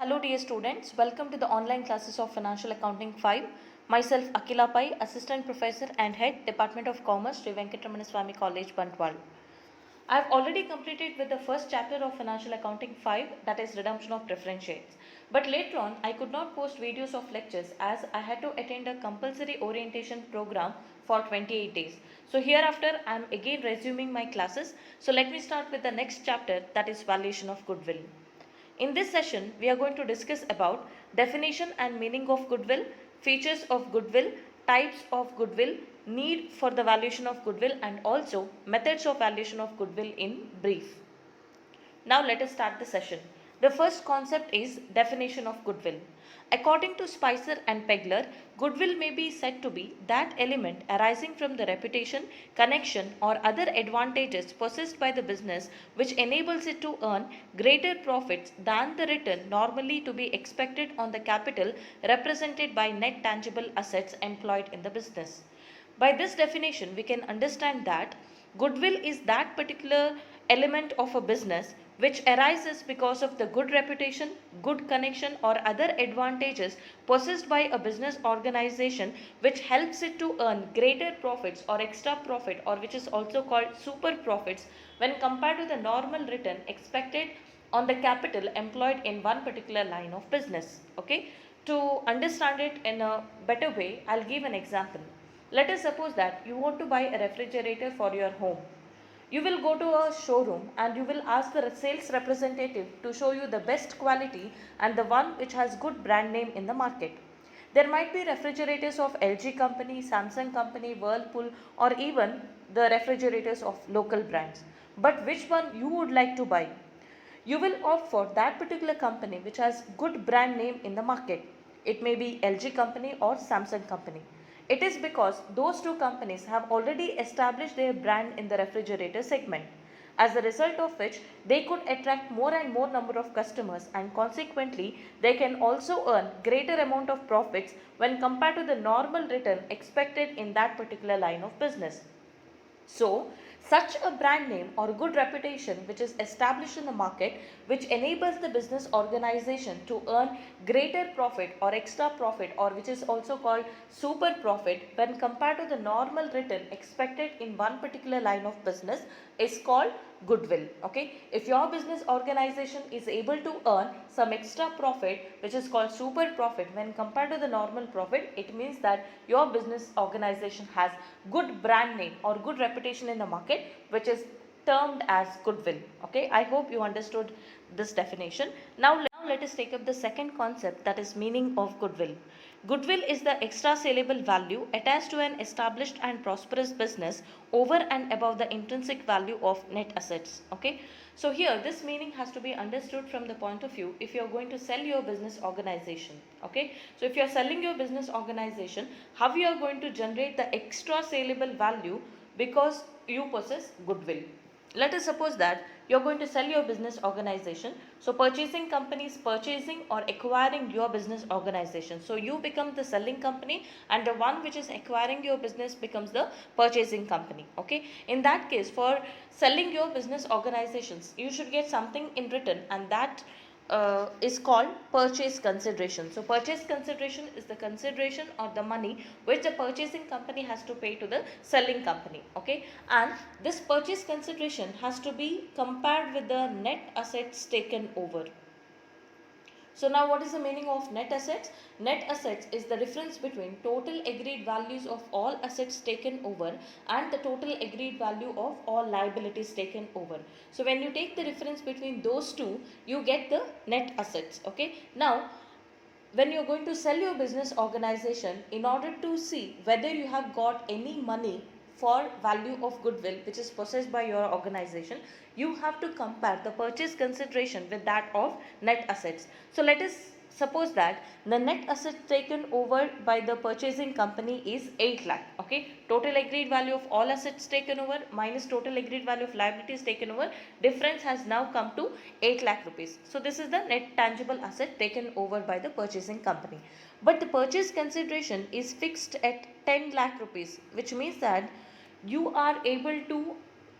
Hello dear students, welcome to the online classes of Financial Accounting 5. Myself Akila Pai, Assistant Professor and Head, Department of Commerce, Sri Venkatramana Swami College, Bantwal. I have already completed with the first chapter of Financial Accounting 5, that is Redemption of Preference Shares. But later on, I could not post videos of lectures as I had to attend a compulsory orientation program for 28 days. So hereafter, I am again resuming my classes. So let me start with the next chapter, that is Valuation of Goodwill. In this session, we are going to discuss about definition and meaning of goodwill, features of goodwill, types of goodwill, need for the valuation of goodwill, and also methods of valuation of goodwill in brief. Now let us start the session. The first concept is definition of goodwill. According to Spicer and Pegler, goodwill may be said to be that element arising from the reputation, connection or other advantages possessed by the business which enables it to earn greater profits than the return normally to be expected on the capital represented by net tangible assets employed in the business. By this definition, we can understand that goodwill is that particular element of a business which arises because of the good reputation, good connection or other advantages possessed by a business organization which helps it to earn greater profits or extra profit, or which is also called super profits when compared to the normal return expected on the capital employed in one particular line of business. Okay, to understand it in a better way, I'll give an example. Let us suppose that you want to buy a refrigerator for your home. You will go to a showroom and you will ask the sales representative to show you the best quality and the one which has good brand name in the market. There might be refrigerators of LG company, Samsung company, Whirlpool, or even the refrigerators of local brands. But which one you would like to buy? You will opt for that particular company which has good brand name in the market. It may be LG company or Samsung company. It is because those two companies have already established their brand in the refrigerator segment, as a result of which they could attract more and more number of customers, and consequently they can also earn greater amount of profits when compared to the normal return expected in that particular line of business. So, such a brand name or good reputation which is established in the market, which enables the business organization to earn greater profit or extra profit, or which is also called super profit when compared to the normal return expected in one particular line of business, is called goodwill. Okay, if your business organization is able to earn some extra profit which is called super profit when compared to the normal profit, it means that your business organization has good brand name or good reputation in the market, which is termed as goodwill. Okay, I hope you understood this definition. Now let us take up the second concept, that is meaning of goodwill. Goodwill is the extra saleable value attached to an established and prosperous business over and above the intrinsic value of net assets. Okay, so here this meaning has to be understood from the point of view if you are going to sell your business organization. Okay, so if you are selling your business organization, how you are going to generate the extra saleable value? Because you possess goodwill. Let us suppose that you are going to sell your business organization. So purchasing company is purchasing or acquiring your business organization. So you become the selling company and the one which is acquiring your business becomes the purchasing company. Okay, in that case, for selling your business organizations, you should get something in return, and that is called purchase consideration. So purchase consideration is the consideration or the money which the purchasing company has to pay to the selling company. Okay, and this purchase consideration has to be compared with the net assets taken over. So now what is the meaning of net assets? Net assets is the difference between total agreed values of all assets taken over and the total agreed value of all liabilities taken over. So when you take the difference between those two, you get the net assets. Okay. Now when you're going to sell your business organization, in order to see whether you have got any money for value of goodwill which is possessed by your organization, you have to compare the purchase consideration with that of net assets. So let us suppose that the net assets taken over by the purchasing company is 8 lakh. Okay, total agreed value of all assets taken over minus total agreed value of liabilities taken over, difference has now come to 8 lakh rupees. So this is the net tangible asset taken over by the purchasing company. But the purchase consideration is fixed at 10 lakh rupees, which means that you are able to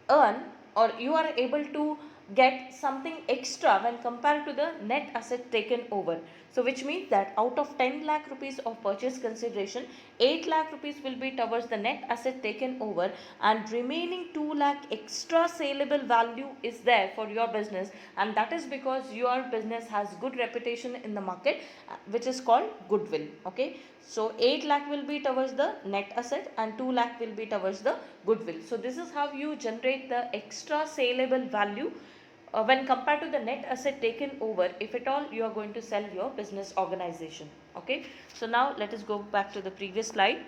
earn, or you are able to get something extra when compared to the net asset taken over. So which means that out of 10 lakh rupees of purchase consideration, 8 lakh rupees will be towards the net asset taken over, and remaining 2 lakh extra saleable value is there for your business, and that is because your business has good reputation in the market, which is called goodwill. Okay, so 8 lakh will be towards the net asset and 2 lakh will be towards the goodwill. So this is how you generate the extra saleable value when compared to the net asset taken over, if at all you are going to sell your business organization. Okay, so now let us go back to the previous slide.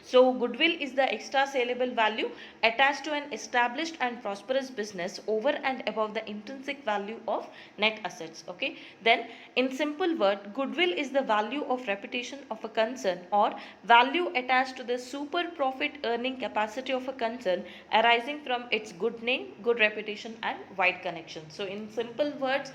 So goodwill is the extra saleable value attached to an established and prosperous business over and above the intrinsic value of net assets. Okay. Then in simple word, goodwill is the value of reputation of a concern or value attached to the super profit earning capacity of a concern arising from its good name, good reputation and wide connection. So in simple words,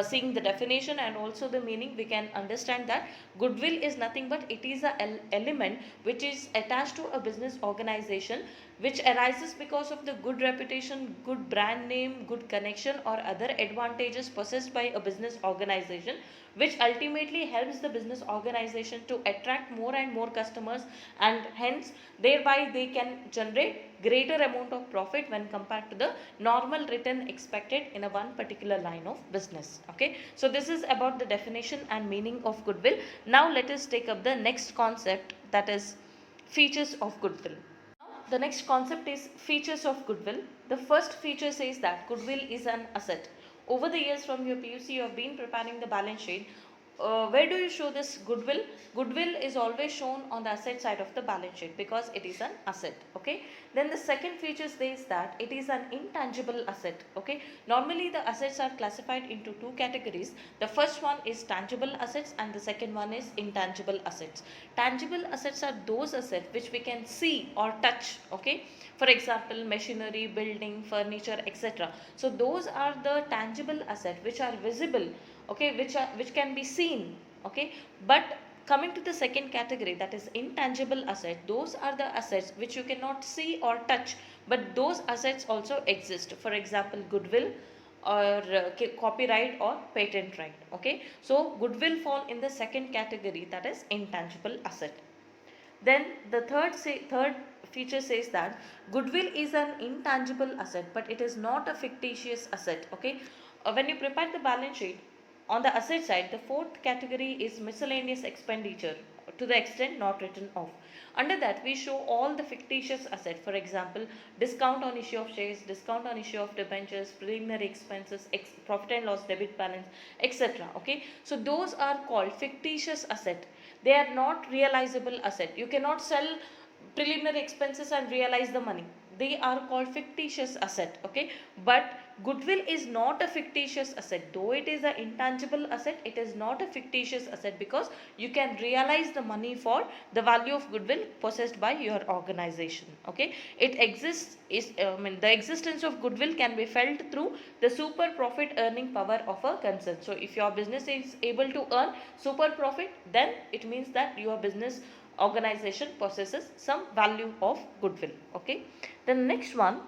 seeing the definition and also the meaning, we can understand that goodwill is nothing but it is an element which is attached to a business organization, which arises because of the good reputation, good brand name, good connection or other advantages possessed by a business organization, which ultimately helps the business organization to attract more and more customers, and hence thereby they can generate greater amount of profit when compared to the normal return expected in a one particular line of business. Okay, so this is about the definition and meaning of goodwill. Now let us take up the next concept, that is features of goodwill. The next concept is features of goodwill. The first feature says that goodwill is an asset. Over the years from your PUC, you have been preparing the balance sheet. Where do you show this goodwill? Goodwill is always shown on the asset side of the balance sheet because it is an asset. Okay. Then the second feature says that it is an intangible asset. Okay. Normally the assets are classified into two categories. The first one is tangible assets and the second one is intangible assets. Tangible assets are those assets which we can see or touch. Okay. For example, machinery, building, furniture, etc. So those are the tangible assets which are visible, okay, which can be seen. Okay, but coming to the second category, that is intangible asset, those are the assets which you cannot see or touch, but those assets also exist. For example, goodwill or copyright or patent right. Okay, so goodwill fall in the second category, that is intangible asset. Then the third feature says that goodwill is an intangible asset, but it is not a fictitious asset. Okay, when you prepare the balance sheet, on the asset side, the fourth category is miscellaneous expenditure to the extent not written off. Under that, we show all the fictitious assets. For example, discount on issue of shares, discount on issue of debentures, preliminary expenses, profit and loss debit balance, etc. Okay, so those are called fictitious asset. They are not realizable asset. You cannot sell preliminary expenses and realize the money. They are called fictitious asset. Okay, but goodwill is not a fictitious asset. Though it is an intangible asset, it is not a fictitious asset because you can realize the money for the value of goodwill possessed by your organization. Okay, it exists is the existence of goodwill can be felt through the super profit earning power of a concern. So if your business is able to earn super profit, then it means that your business organization possesses some value of goodwill. Okay, the next one,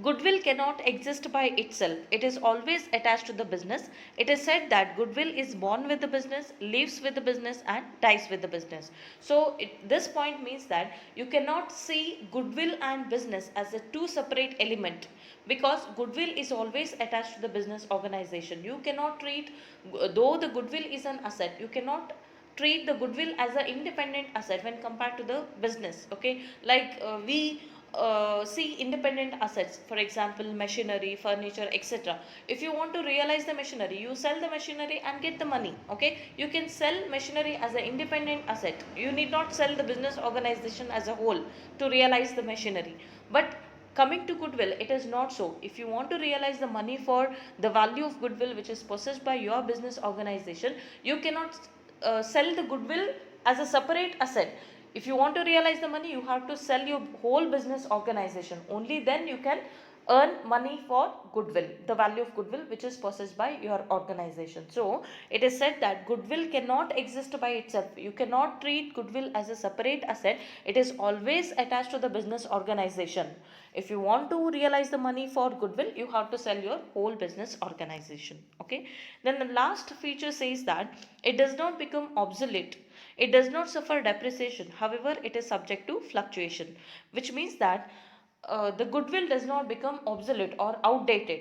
goodwill cannot exist by itself. It is always attached to the business. It is said that goodwill is born with the business, lives with the business and dies with the business. So this point means that you cannot see goodwill and business as a two separate element, because goodwill is always attached to the business organization. You cannot treat, though the goodwill is an asset, you cannot treat the goodwill as an independent asset when compared to the business. Okay, like we see independent assets, for example machinery, furniture, etc. If you want to realize the machinery, you sell the machinery and get the money. Okay, you can sell machinery as an independent asset. You need not sell the business organization as a whole to realize the machinery. But coming to goodwill, it is not so. If you want to realize the money for the value of goodwill which is possessed by your business organization, you cannot sell the goodwill as a separate asset. If you want to realize the money, you have to sell your whole business organization. Only then you can earn money for goodwill, the value of goodwill which is possessed by your organization. So it is said that goodwill cannot exist by itself. You cannot treat goodwill as a separate asset. It is always attached to the business organization. If you want to realize the money for goodwill, you have to sell your whole business organization. Okay. Then the last feature says that it does not become obsolete. It does not suffer depreciation. However, it is subject to fluctuation, which means that the goodwill does not become obsolete or outdated.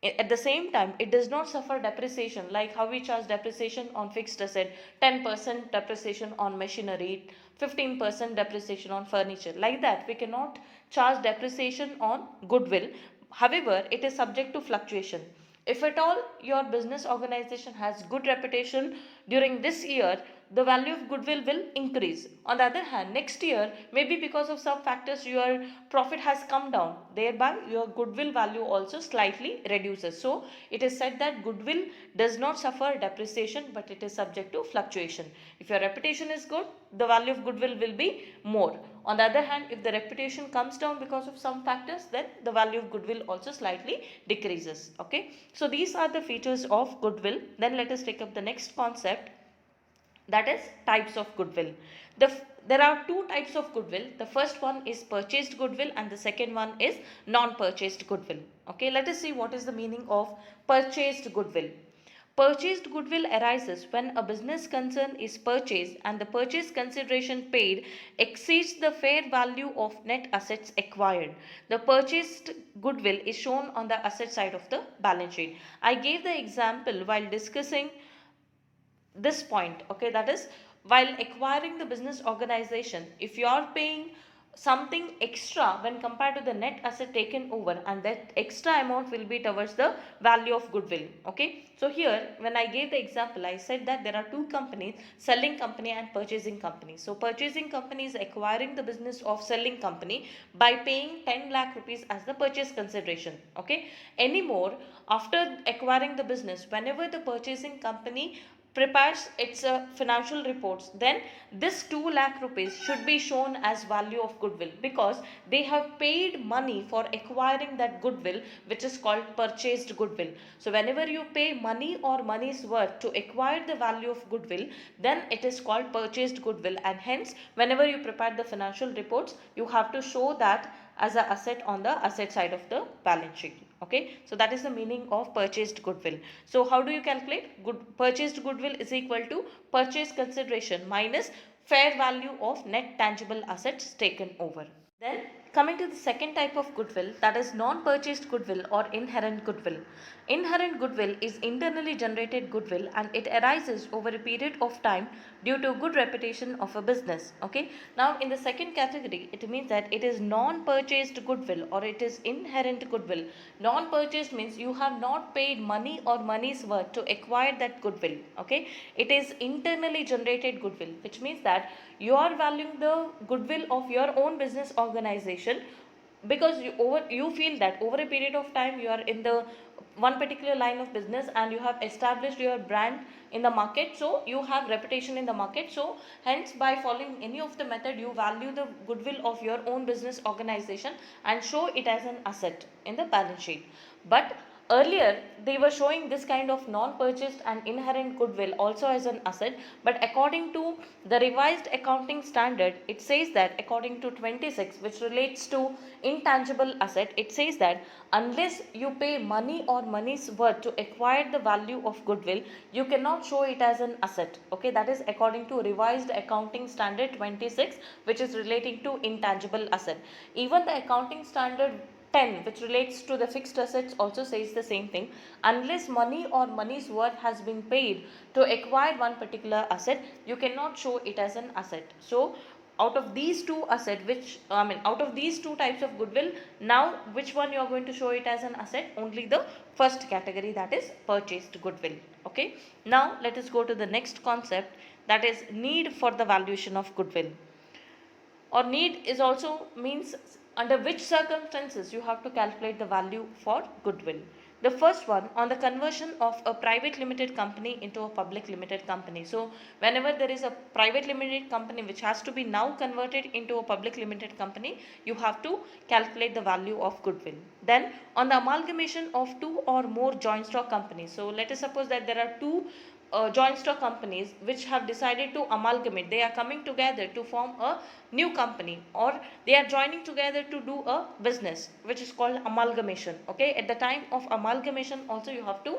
At the same time, it does not suffer depreciation, like how we charge depreciation on fixed asset, 10% depreciation on machinery, 15% depreciation on furniture. Like that, we cannot charge depreciation on goodwill. However, it is subject to fluctuation. If at all your business organization has good reputation during this year, the value of goodwill will increase. On the other hand, next year, maybe because of some factors, your profit has come down. Thereby, your goodwill value also slightly reduces. So, it is said that goodwill does not suffer depreciation, but it is subject to fluctuation. If your reputation is good, the value of goodwill will be more. On the other hand, if the reputation comes down because of some factors, then the value of goodwill also slightly decreases. Okay. So, these are the features of goodwill. Then let us take up the next concept, that is types of goodwill. There are two types of goodwill. The first one is purchased goodwill and the second one is non-purchased goodwill. Okay, let us see what is the meaning of purchased goodwill. Purchased goodwill arises when a business concern is purchased and the purchase consideration paid exceeds the fair value of net assets acquired. The purchased goodwill is shown on the asset side of the balance sheet. I gave the example while discussing this point. Okay, that is, while acquiring the business organization, if you are paying something extra when compared to the net asset taken over, and that extra amount will be towards the value of goodwill. Okay, so here when I gave the example, I said that there are two companies, selling company and purchasing company. So purchasing company is acquiring the business of selling company by paying 10 lakh rupees as the purchase consideration. Okay, anymore, after acquiring the business, whenever the purchasing company prepares its financial reports, then this 2 lakh rupees should be shown as value of goodwill, because they have paid money for acquiring that goodwill, which is called purchased goodwill. So whenever you pay money or money's worth to acquire the value of goodwill, then it is called purchased goodwill, and hence whenever you prepare the financial reports, you have to show that as an asset on the asset side of the balance sheet. Okay, so that is the meaning of purchased goodwill. So how do you calculate? Purchased goodwill is equal to purchase consideration minus fair value of net tangible assets taken over. Then coming to the second type of goodwill, that is non-purchased goodwill or inherent goodwill. Inherent goodwill is internally generated goodwill and it arises over a period of time due to good reputation of a business. Okay. Now in the second category, it means that it is non-purchased goodwill or it is inherent goodwill. Non-purchased means you have not paid money or money's worth to acquire that goodwill. Okay. It is internally generated goodwill, which means that you are valuing the goodwill of your own business organization because you feel that over a period of time you are in the one particular line of business and you have established your brand in the market, so you have reputation in the market, so hence by following any of the method you value the goodwill of your own business organization and show it as an asset in the balance sheet. But earlier, they were showing this kind of non-purchased and inherent goodwill also as an asset, but according to the revised accounting standard, it says that according to 26, which relates to intangible asset, it says that unless you pay money or money's worth to acquire the value of goodwill, you cannot show it as an asset. Okay, that is according to revised accounting standard 26, which is relating to intangible asset. Even the accounting standard 10, which relates to the fixed assets, also says the same thing. Unless money or money's worth has been paid to acquire one particular asset, you cannot show it as an asset. So out of these two out of these two types of goodwill, now which one you are going to show it as an asset? Only the first category, that is purchased goodwill. Okay, now let us go to the next concept, that is need for the valuation of goodwill. Or need is also means under which circumstances you have to calculate the value for goodwill. The first one on the conversion of a private limited company into a public limited company. So whenever there is a private limited company which has to be now converted into a public limited company, you have to calculate the value of goodwill. Then on the amalgamation of two or more joint stock companies. So let us suppose that there are two joint stock companies which have decided to amalgamate. They are coming together to form a new company, or they are joining together to do a business which is called amalgamation. Okay, at the time of amalgamation also you have to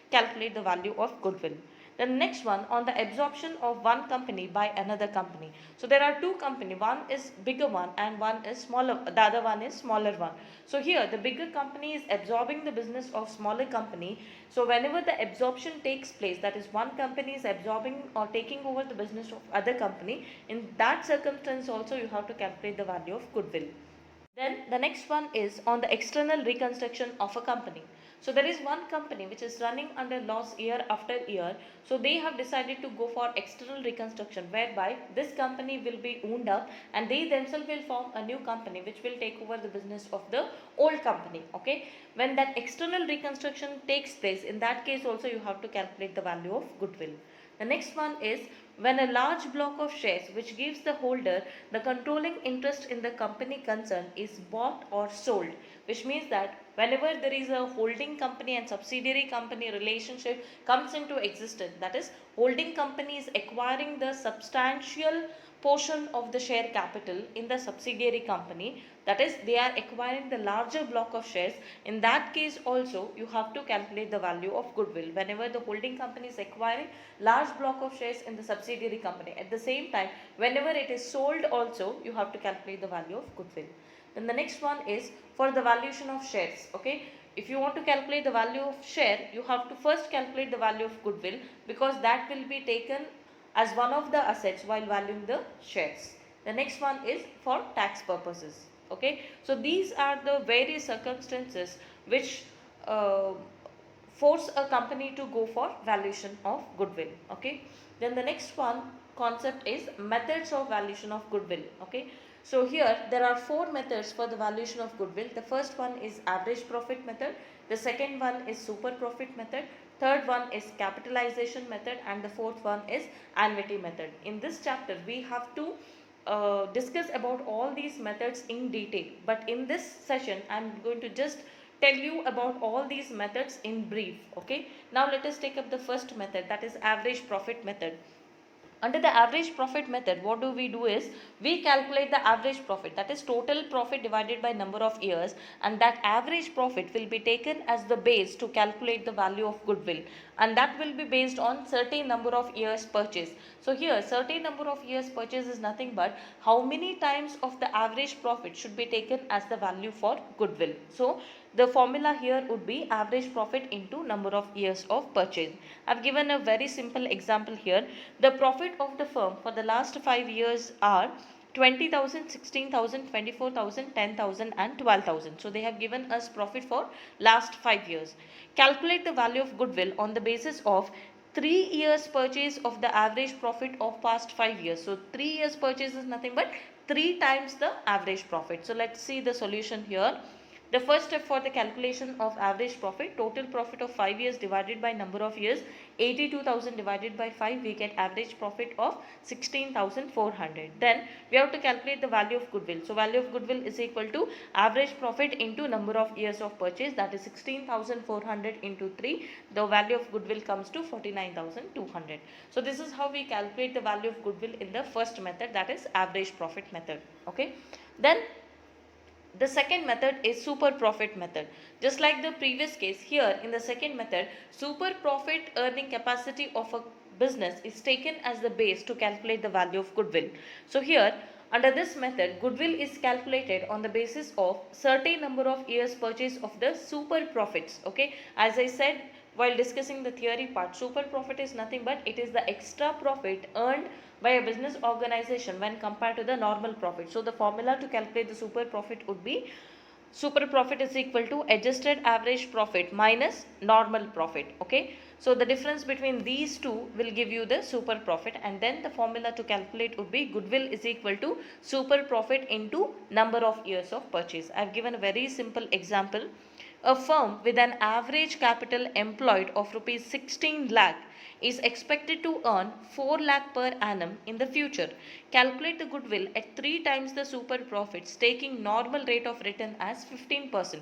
calculate the value of goodwill. The next one on the absorption of one company by another company. So there are two companies, one is bigger one and one is smaller, the other one is smaller one. So here the bigger company is absorbing the business of smaller company. So whenever the absorption takes place, that is one company is absorbing or taking over the business of other company, in that circumstance also you have to calculate the value of goodwill. Then the next one is on the external reconstruction of a company. So there is one company which is running under loss year after year. So they have decided to go for external reconstruction, whereby this company will be wound up and they themselves will form a new company which will take over the business of the old company. Okay, when that external reconstruction takes place, in that case also you have to calculate the value of goodwill. The next one is when a large block of shares which gives the holder the controlling interest in the company concerned is bought or sold, which means that whenever there is a holding company and subsidiary company relationship comes into existence, that is holding company is acquiring the substantial portion of the share capital in the subsidiary company, that is they are acquiring the larger block of shares. In that case also you have to calculate the value of goodwill whenever the holding company is acquiring large block of shares in the subsidiary company. At the same time, whenever it is sold also you have to calculate the value of goodwill. Then the next one is for the valuation of shares. Okay, if you want to calculate the value of share, you have to first calculate the value of goodwill, because that will be taken as one of the assets while valuing the shares. The next one is for tax purposes. Okay, so these are the various circumstances which force a company to go for valuation of goodwill. Okay, then the next one concept is methods of valuation of goodwill. Okay, so here there are four methods for the valuation of goodwill. The first one is average profit method, the second one is super profit method, third one is capitalization method, and the fourth one is annuity method. In this chapter we have to discuss about all these methods in detail, but in this session I am going to just tell you about all these methods in brief. Okay, now let us take up the first method, that is average profit method. Under the average profit method, what do? Is we calculate the average profit, that is total profit divided by number of years, and that average profit will be taken as the base to calculate the value of goodwill, and that will be based on certain number of years purchase. So here certain number of years purchase is nothing but how many times of the average profit should be taken as the value for goodwill. So the formula here would be average profit into number of years of purchase. I have given a very simple example here. The profit of the firm for the last 5 years are 20,000, 16,000, 24,000, 10,000 and 12,000. So they have given us profit for last 5 years. Calculate the value of goodwill on the basis of 3 years purchase of the average profit of past 5 years. So 3 years purchase is nothing but 3 times the average profit. So let's see the solution here. The first step for the calculation of average profit, total profit of 5 years divided by number of years, 82,000 divided by 5, we get average profit of 16,400. Then we have to calculate the value of goodwill. So value of goodwill is equal to average profit into number of years of purchase, that is 16,400 into 3. The value of goodwill comes to 49,200. So this is how we calculate the value of goodwill in the first method, that is average profit method. Okay. Then the second method is super profit method. Just like the previous case, here in the second method, super profit earning capacity of a business is taken as the base to calculate the value of goodwill. So here under this method, goodwill is calculated on the basis of certain number of years purchase of the super profits. Okay, as I said while discussing the theory part, super profit is nothing but it is the extra profit earned by a business organization when compared to the normal profit. So the formula to calculate the super profit would be super profit is equal to adjusted average profit minus normal profit. Okay, so the difference between these two will give you the super profit, and then the formula to calculate would be goodwill is equal to super profit into number of years of purchase. I have given a very simple example. A firm with an average capital employed of rupees 16 lakh is expected to earn 4 lakh per annum in the future. Calculate the goodwill at 3 times the super profits, taking normal rate of return as 15%.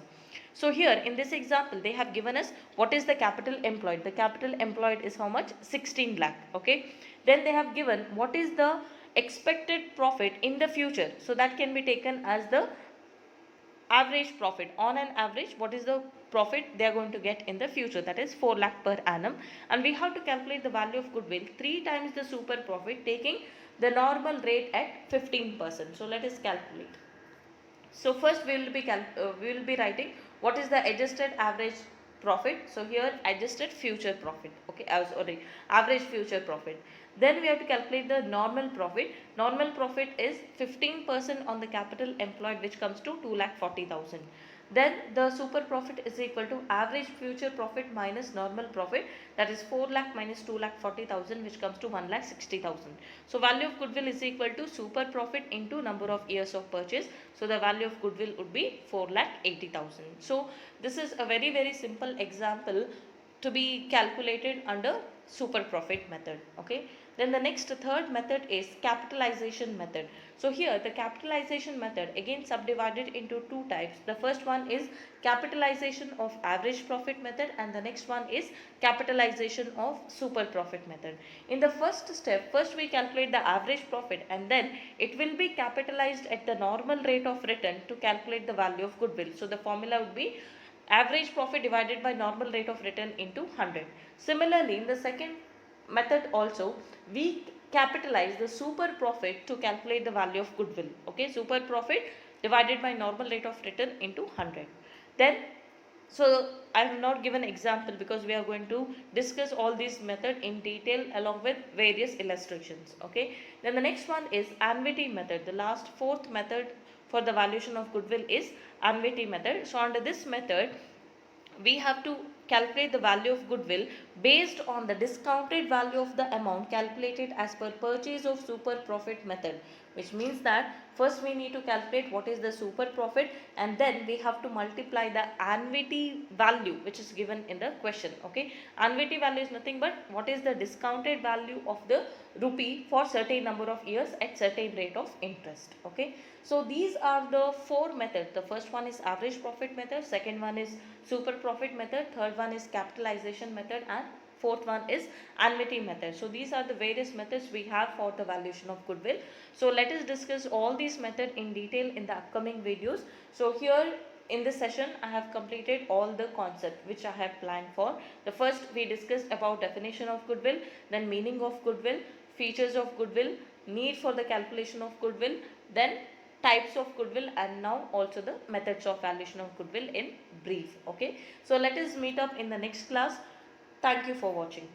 So here in this example they have given us what is the capital employed. The capital employed is how much? 16 lakh. Okay. Then they have given what is the expected profit in the future. So that can be taken as the average profit. On an average, what is the profit they are going to get in the future? That is 4 lakh per annum. And we have to calculate the value of goodwill 3 times the super profit, taking the normal rate at 15%. So let us calculate. So first we will be writing what is the adjusted average profit. So here adjusted future profit. Okay, sorry, average future profit. Then we have to calculate the normal profit. Normal profit is 15% on the capital employed, which comes to 2,40,000. Then the super profit is equal to average future profit minus normal profit, that is 4 lakh minus 2,40,000, which comes to 1,60,000. So value of goodwill is equal to super profit into number of years of purchase. So the value of goodwill would be 4,80,000. So this is a very simple example to be calculated under super profit method. Okay. Then the next third method is capitalization method. So here the capitalization method again subdivided into two types. The first one is capitalization of average profit method, and the next one is capitalization of super profit method. In the first step, first we calculate the average profit and then it will be capitalized at the normal rate of return to calculate the value of goodwill. So the formula would be average profit divided by normal rate of return into 100. Similarly, in the second method also we capitalize the super profit to calculate the value of goodwill. Okay, super profit divided by normal rate of return into 100. Then so I have not given example because we are going to discuss all these method in detail along with various illustrations. Okay, then the next one is annuity method. The last fourth method for the valuation of goodwill is annuity method. So under this method we have to calculate the value of goodwill based on the discounted value of the amount calculated as per purchase of super profit method, which means that first we need to calculate what is the super profit and then we have to multiply the annuity value which is given in the question. Okay, annuity value is nothing but what is the discounted value of the rupee for certain number of years at certain rate of interest. Okay, so these are the four methods. The first one is average profit method, second one is super profit method, third one is capitalization method, and fourth one is annuity method. So these are the various methods we have for the valuation of goodwill. So let us discuss all these methods in detail in the upcoming videos. So here in this session I have completed all the concepts which I have planned for. The first we discussed about definition of goodwill, then meaning of goodwill, features of goodwill, need for the calculation of goodwill, then types of goodwill, and now also the methods of valuation of goodwill in brief. Okay, so let us meet up in the next class. Thank you for watching.